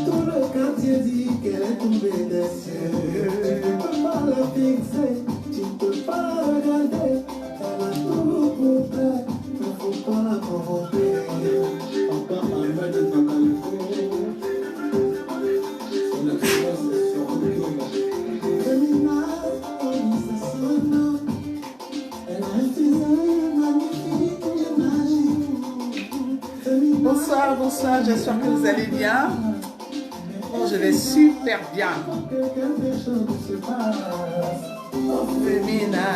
Tout le quartier dit qu'elle est tombée des cieux. Tu ne peux pas la fixer, tu ne peux pas la regarder. Elle a tout compris, il ne faut pas la provoquer. Encore un peu de vocalité. Son excellence est sur le féminin, oui, c'est son nom. Elle a un physique magnifique et magique. Bonsoir, bonsoir, j'espère que vous allez bien. Bon, je vais super bien. Féminin, oh féminin,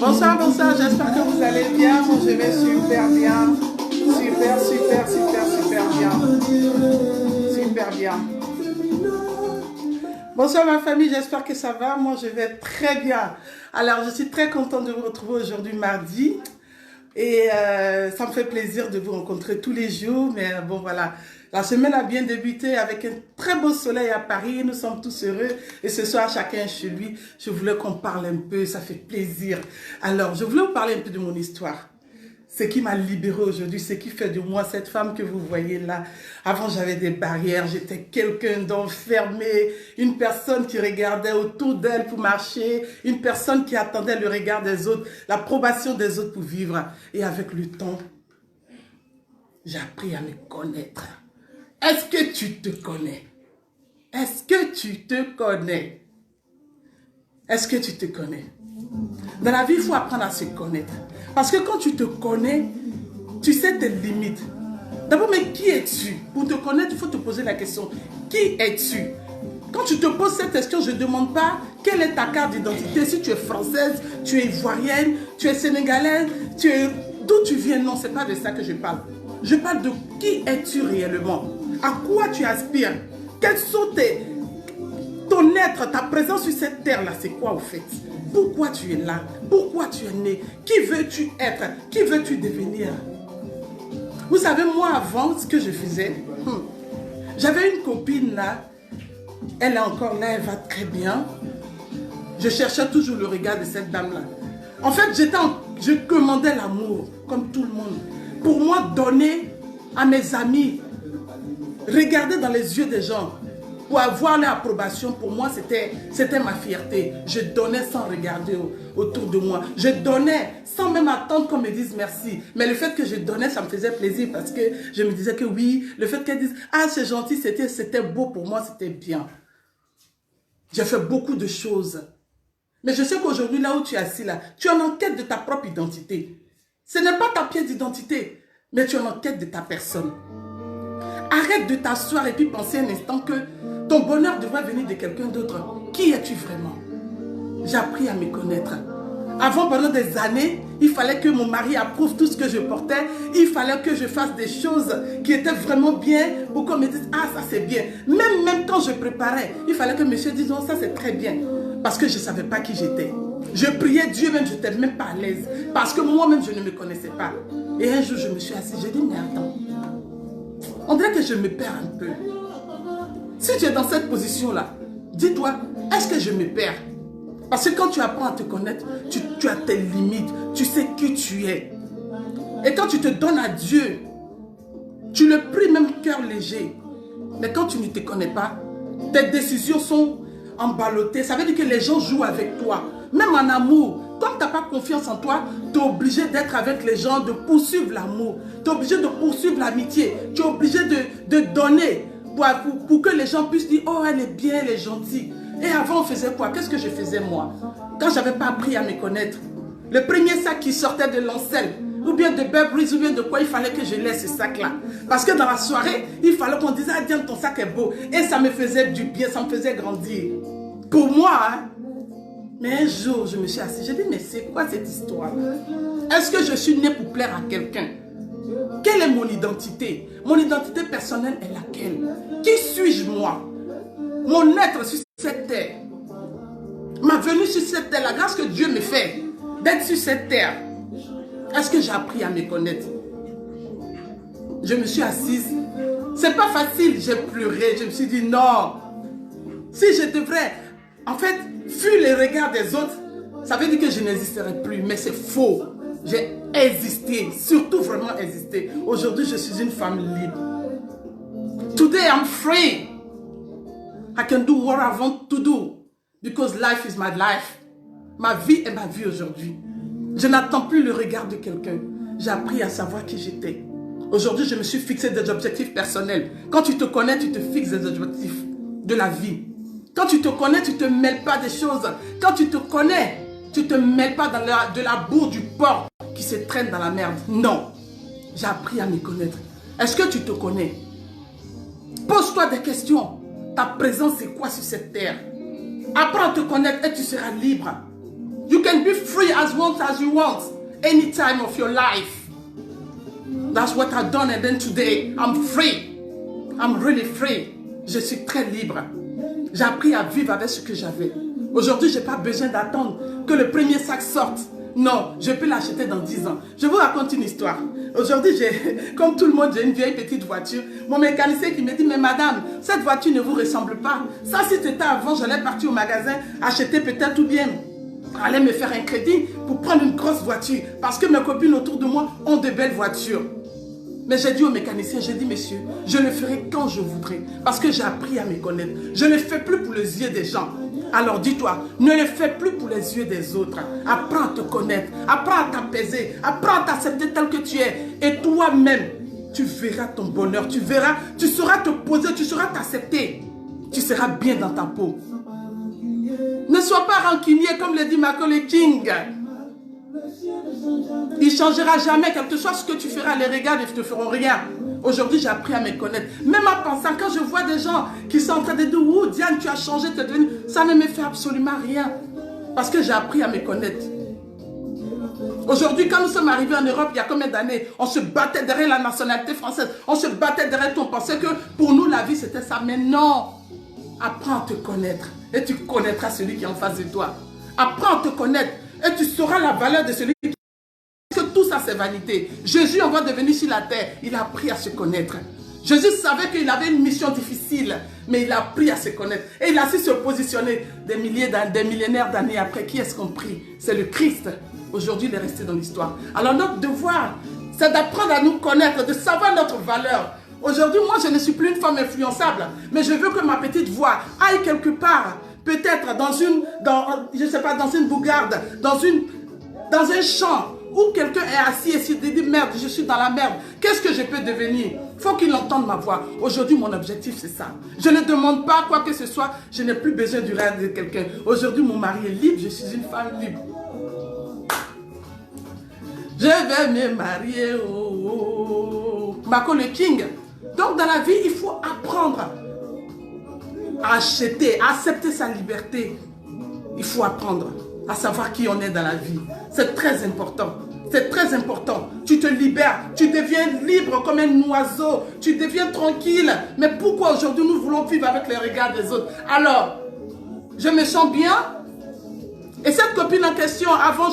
bonsoir, bonsoir, j'espère que vous allez bien. Moi, je vais super bien. Super, super, super, super bien. Super bien. Bonsoir ma famille, j'espère que ça va. Moi, je vais très bien. Alors, je suis très contente de vous retrouver aujourd'hui mardi. Et ça me fait plaisir de vous rencontrer tous les jours. Mais bon, voilà. La semaine a bien débuté avec un très beau soleil à Paris. Nous sommes tous heureux. Et ce soir, chacun chez lui. Je voulais qu'on parle un peu. Ça fait plaisir. Alors, je voulais vous parler un peu de mon histoire. Ce qui m'a libérée aujourd'hui, ce qui fait de moi cette femme que vous voyez là. Avant, j'avais des barrières. J'étais quelqu'un d'enfermé. Une personne qui regardait autour d'elle pour marcher. Une personne qui attendait le regard des autres. L'approbation des autres pour vivre. Et avec le temps, j'ai appris à me connaître. Est-ce que tu te connais? Est-ce que tu te connais? Est-ce que tu te connais? Dans la vie, il faut apprendre à se connaître. Parce que quand tu te connais, tu sais tes limites. D'abord, mais qui es-tu? Pour te connaître, il faut te poser la question. Qui es-tu? Quand tu te poses cette question, je ne demande pas quelle est ta carte d'identité. Si tu es française, tu es ivoirienne, tu es sénégalaise, d'où tu viens. Non, ce n'est pas de ça que je parle. Je parle de qui es-tu réellement? À quoi tu aspires? Quels sont ton être, ta présence sur cette terre-là, c'est quoi au fait? Pourquoi tu es là? Pourquoi tu es né? Qui veux-tu être? Qui veux-tu devenir? Vous savez, moi avant, ce que je faisais, j'avais une copine là, elle est encore là, elle va très bien. Je cherchais toujours le regard de cette dame-là. En fait, je commandais l'amour, comme tout le monde. Pour moi, donner à mes amis, regarder dans les yeux des gens, pour avoir leur approbation, pour moi, c'était ma fierté. Je donnais sans regarder autour de moi. Je donnais sans même attendre qu'on me dise merci. Mais le fait que je donnais, ça me faisait plaisir parce que je me disais que oui, le fait qu'elle dise « Ah, c'est gentil, c'était beau pour moi, c'était bien. » J'ai fait beaucoup de choses. Mais je sais qu'aujourd'hui, là où tu es assis, là, tu es en quête de ta propre identité. Ce n'est pas ta pièce d'identité, mais tu es en quête de ta personne. Arrête de t'asseoir et puis penser un instant que ton bonheur devrait venir de quelqu'un d'autre. Qui es-tu vraiment? J'ai appris à me connaître. Avant, pendant des années, il fallait que mon mari approuve tout ce que je portais. Il fallait que je fasse des choses qui étaient vraiment bien pour qu'on me dise « Ah, ça c'est bien ». Même quand je préparais, il fallait que monsieur dise « Non, ça c'est très bien ». Parce que je ne savais pas qui j'étais. Je priais Dieu même, je n'étais même pas à l'aise. Parce que moi-même, je ne me connaissais pas. Et un jour, je me suis assise, j'ai dit « Mais attends, on dirait que je me perds un peu. Si tu es dans cette position-là, dis-toi, est-ce que je me perds? Parce que quand tu apprends à te connaître, tu as tes limites, tu sais qui tu es. Et quand tu te donnes à Dieu, tu le pries même cœur léger. Mais quand tu ne te connais pas, tes décisions sont emballottées. Ça veut dire que les gens jouent avec toi. Même en amour, comme tu n'as pas confiance en toi, tu es obligé d'être avec les gens, de poursuivre l'amour. Tu es obligé de poursuivre l'amitié. Tu es obligé de donner pour que les gens puissent dire « Oh, elle est bien, elle est gentille ». Et avant, on faisait quoi? Qu'est-ce que je faisais moi? Quand je n'avais pas appris à me connaître, le premier sac qui sortait de l'ancelle, ou bien de Burberry, ou bien de quoi, il fallait que je laisse ce sac-là. Parce que dans la soirée, il fallait qu'on dise « Ah, Diane, ton sac est beau ». Et ça me faisait du bien, ça me faisait grandir. Pour moi, hein. Mais un jour, je me suis assise, j'ai dit « Mais c'est quoi cette histoire? Est-ce que je suis née pour plaire à quelqu'un? Quelle est mon identité? Mon identité personnelle est laquelle? Qui suis-je moi? mon être sur cette terre, ma venue sur cette terre, la grâce que Dieu me fait d'être sur cette terre, est-ce que j'ai appris à me connaître? Je me suis assise. C'est pas facile, j'ai pleuré. Je me suis dit non. Si je devrais, en fait, fuir les regards des autres, ça veut dire que je n'existerai plus. Mais c'est faux. J'ai existé, surtout vraiment existé. Aujourd'hui, je suis une femme libre. Today, I'm free. I can do what I want to do. Because life is my life. Ma vie est ma vie aujourd'hui. Je n'attends plus le regard de quelqu'un. J'ai appris à savoir qui j'étais. Aujourd'hui, je me suis fixé des objectifs personnels. Quand tu te connais, tu te fixes des objectifs de la vie. Quand tu te connais, tu ne te mêles pas des choses. Quand tu te connais, tu ne te mêles pas de la boue du porc qui se traîne dans la merde. Non. J'ai appris à me connaître. Est-ce que tu te connais? Pose-toi des questions. Ta présence, c'est quoi sur cette terre? Apprends à te connaître et tu seras libre. You can be free as long as you want. Any time of your life. That's what I've done, and then today, I'm free. I'm really free. Je suis très libre. J'ai appris à vivre avec ce que j'avais. Aujourd'hui, je n'ai pas besoin d'attendre que le premier sac sorte. Non, je peux l'acheter dans 10 ans. Je vous raconte une histoire. Aujourd'hui, comme tout le monde, j'ai une vieille petite voiture. Mon mécanicien qui me dit, mais madame, cette voiture ne vous ressemble pas. Ça, si c'était avant, j'allais partir au magasin, acheter peut-être ou bien aller me faire un crédit pour prendre une grosse voiture. Parce que mes copines autour de moi ont de belles voitures. Mais j'ai dit au mécanicien, j'ai dit, monsieur, je le ferai quand je voudrais. Parce que j'ai appris à me connaître. Je ne le fais plus pour les yeux des gens. Alors dis-toi, ne le fais plus pour les yeux des autres. Apprends à te connaître. Apprends à t'apaiser. Apprends à t'accepter tel que tu es. Et toi-même, tu verras ton bonheur. Tu verras, tu sauras te poser, tu sauras t'accepter. Tu seras bien dans ta peau. Ne sois pas rancunier comme le dit Macaulay King. Il ne changera jamais, quel que soit ce que tu feras, les regards ne te feront rien. Aujourd'hui, j'ai appris à me connaître. Même en pensant, quand je vois des gens qui sont en train de dire, oh Diane, tu as changé, tu es devenue... Ça ne me fait absolument rien. Parce que j'ai appris à me connaître. Aujourd'hui, quand nous sommes arrivés en Europe, il y a combien d'années, on se battait derrière la nationalité française. On se battait derrière tout. On pensait que pour nous, la vie, c'était ça. Mais non. Apprends à te connaître. Et tu connaîtras celui qui est en face de toi. Apprends à te connaître. Et tu sauras la valeur de celui qui... Parce que tout ça, c'est vanité. Jésus, on va devenir sur la terre. Il a appris à se connaître. Jésus savait qu'il avait une mission difficile, mais il a appris à se connaître. Et il a su se positionner des millénaires d'années après. Qui est-ce qu'on prie? C'est le Christ. Aujourd'hui, il est resté dans l'histoire. Alors notre devoir, c'est d'apprendre à nous connaître, de savoir notre valeur. Aujourd'hui, moi, je ne suis plus une femme influençable, mais je veux que ma petite voix aille quelque part. Peut-être je sais pas, dans une bougarde, dans un champ, où quelqu'un est assis et se dit merde, je suis dans la merde. Qu'est-ce que je peux devenir? Il faut qu'il entende ma voix. Aujourd'hui, mon objectif, c'est ça. Je ne demande pas quoi que ce soit. Je n'ai plus besoin du rêve de quelqu'un. Aujourd'hui, mon mari est libre. Je suis une femme libre. Je vais me marier. Oh. Macaulay King. Donc, dans la vie, il faut apprendre à acheter, à accepter sa liberté. Il faut apprendre à savoir qui on est dans la vie. C'est très important. C'est très important. Tu te libères. Tu deviens libre comme un oiseau. Tu deviens tranquille. Mais pourquoi aujourd'hui nous voulons vivre avec les regards des autres? Alors, je me sens bien. Et cette copine en question, avant,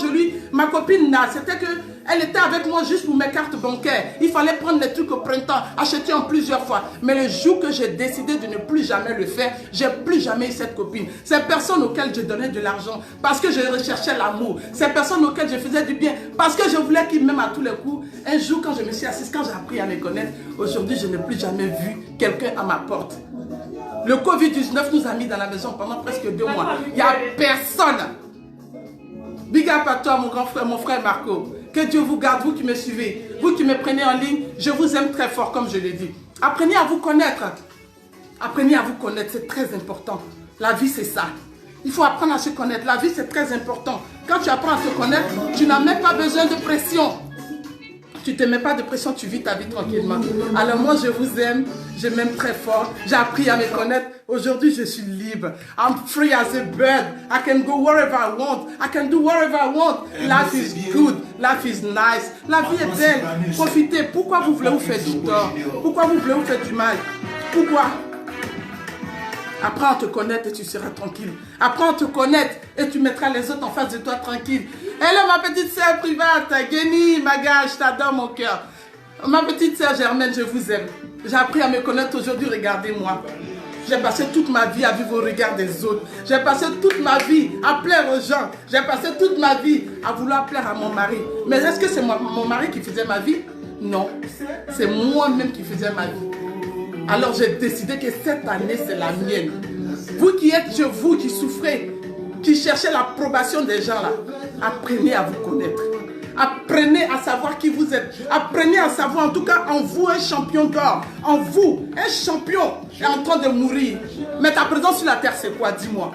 ma copine, c'était que elle était avec moi juste pour mes cartes bancaires. Il fallait prendre les trucs au printemps, acheter en plusieurs fois. Mais le jour que j'ai décidé de ne plus jamais le faire, j'ai plus jamais eu cette copine. Ces personnes auxquelles je donnais de l'argent parce que je recherchais l'amour. Ces personnes auxquelles je faisais du bien parce que je voulais qu'ils m'aiment à tous les coups. Un jour, quand je me suis assise, quand j'ai appris à me connaître, aujourd'hui, je n'ai plus jamais vu quelqu'un à ma porte. Le Covid-19 nous a mis dans la maison pendant presque 2 mois. Il n'y a personne. Big up à toi, mon frère Marco. Que Dieu vous garde, vous qui me suivez, vous qui me prenez en ligne, je vous aime très fort, comme je l'ai dit. Apprenez à vous connaître. Apprenez à vous connaître, c'est très important. La vie, c'est ça. Il faut apprendre à se connaître. La vie, c'est très important. Quand tu apprends à te connaître, tu n'as même pas besoin de pression. Tu ne te mets pas de pression, tu vis ta vie tranquillement. Alors moi, je vous aime, je m'aime très fort. J'ai appris à me connaître. Aujourd'hui, je suis libre. I'm free as a bird. I can go wherever I want. I can do whatever I want. Life is good. Life is nice. La vie est belle. Profitez. Pourquoi vous voulez vous faire du tort? Pourquoi vous voulez vous faire du mal? Pourquoi? Apprends à te connaître et tu seras tranquille. Apprends à te connaître et tu mettras les autres en face de toi tranquille. Hello ma petite sœur private, Guéni, Maga, je t'adore mon cœur. Ma petite sœur Germaine, je vous aime. J'ai appris à me connaître aujourd'hui, regardez-moi. J'ai passé toute ma vie à vivre au regard des autres. J'ai passé toute ma vie à plaire aux gens. J'ai passé toute ma vie à vouloir plaire à mon mari. Mais est-ce que c'est mon mari qui faisait ma vie? Non, c'est moi-même qui faisais ma vie. Alors j'ai décidé que cette année, c'est la mienne. Vous qui êtes chez vous, qui souffrez, qui cherchez l'approbation des gens là, apprenez à vous connaître. Apprenez à savoir qui vous êtes. Apprenez à savoir, en tout cas, en vous, un champion d'or. En vous, un champion est en train de mourir. Mais ta présence sur la terre, c'est quoi? Dis-moi.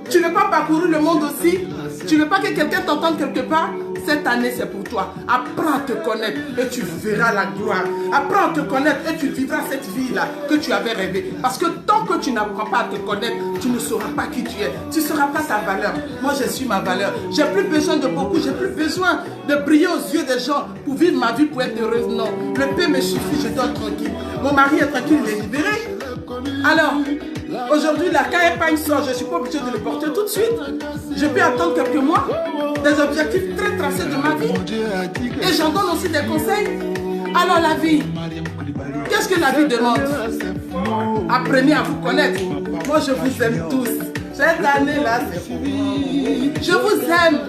Tu ne veux pas parcourir le monde aussi? Tu ne veux pas que quelqu'un t'entende quelque part? Cette année, c'est pour toi. Apprends à te connaître et tu verras la gloire. Apprends à te connaître et tu vivras cette vie-là que tu avais rêvé. Parce que tant que tu n'apprends pas à te connaître, tu ne sauras pas qui tu es. Tu ne sauras pas ta valeur. Moi, je suis ma valeur. J'ai plus besoin de beaucoup. J'ai plus besoin de briller aux yeux des gens pour vivre ma vie, pour être heureuse. Non. Le paix me suffit, je dors tranquille. Mon mari est tranquille, il est libéré. Alors, aujourd'hui, la campagne sort, je ne suis pas obligée de le porter tout de suite. Je peux attendre quelques mois, des objectifs très tracés de ma vie. Et j'en donne aussi des conseils. Alors la vie, qu'est-ce que la vie demande? Apprenez à vous connaître. Moi, je vous aime tous. Cette année-là, c'est pour moi. Je vous aime.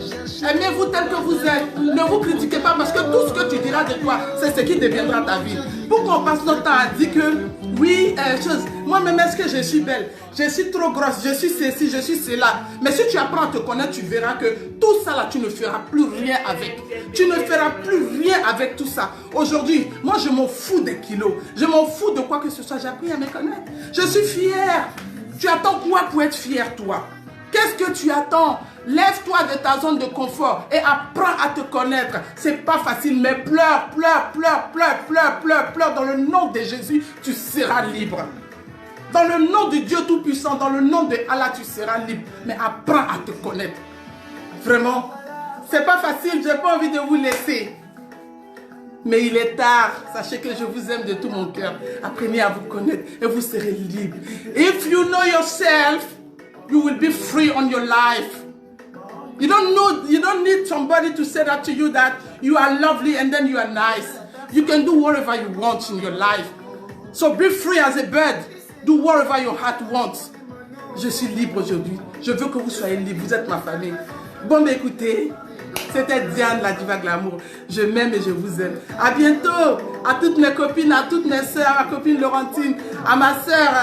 Aimez-vous tel que vous êtes. Ne vous critiquez pas parce que tout ce que tu diras de toi, c'est ce qui deviendra ta vie. Pourquoi on passe notre temps à dire que oui, moi-même, est-ce que je suis belle? Je suis trop grosse, je suis ceci, je suis cela. Mais si tu apprends à te connaître, tu verras que tout ça là, tu ne feras plus rien avec. Tu ne feras plus rien avec tout ça. Aujourd'hui, moi, je m'en fous des kilos. Je m'en fous de quoi que ce soit. J'ai appris à me connaître. Je suis fière. Tu attends quoi pour être fière, toi? Qu'est-ce que tu attends? Lève-toi de ta zone de confort et apprends à te connaître. C'est pas facile, mais pleure, pleure, pleure, pleure, pleure, pleure, pleure. Dans le nom de Jésus, tu seras libre. Dans le nom de Dieu Tout-Puissant, dans le nom de Allah, tu seras libre. Mais apprends à te connaître. Vraiment, c'est pas facile, j'ai pas envie de vous laisser. Mais il est tard. Sachez que je vous aime de tout mon cœur. Apprenez à vous connaître et vous serez libre. If you know yourself, you will be free on your life. You don't need somebody to say that to you that you are lovely and then you are nice. You can do whatever you want in your life. So be free as a bird. Do whatever your heart wants. Je suis libre aujourd'hui. Je veux que vous soyez libres. Vous êtes ma famille. Bon, mais écoutez, c'était Diane, la diva de l'amour. Je m'aime et je vous aime. À bientôt. À toutes mes copines, à toutes mes soeurs, à ma copine Laurentine, à ma soeur,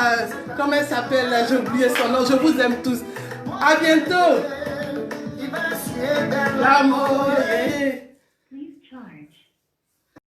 comment elle s'appelle? J'ai oublié son nom. Je vous aime tous. À bientôt. L'amour.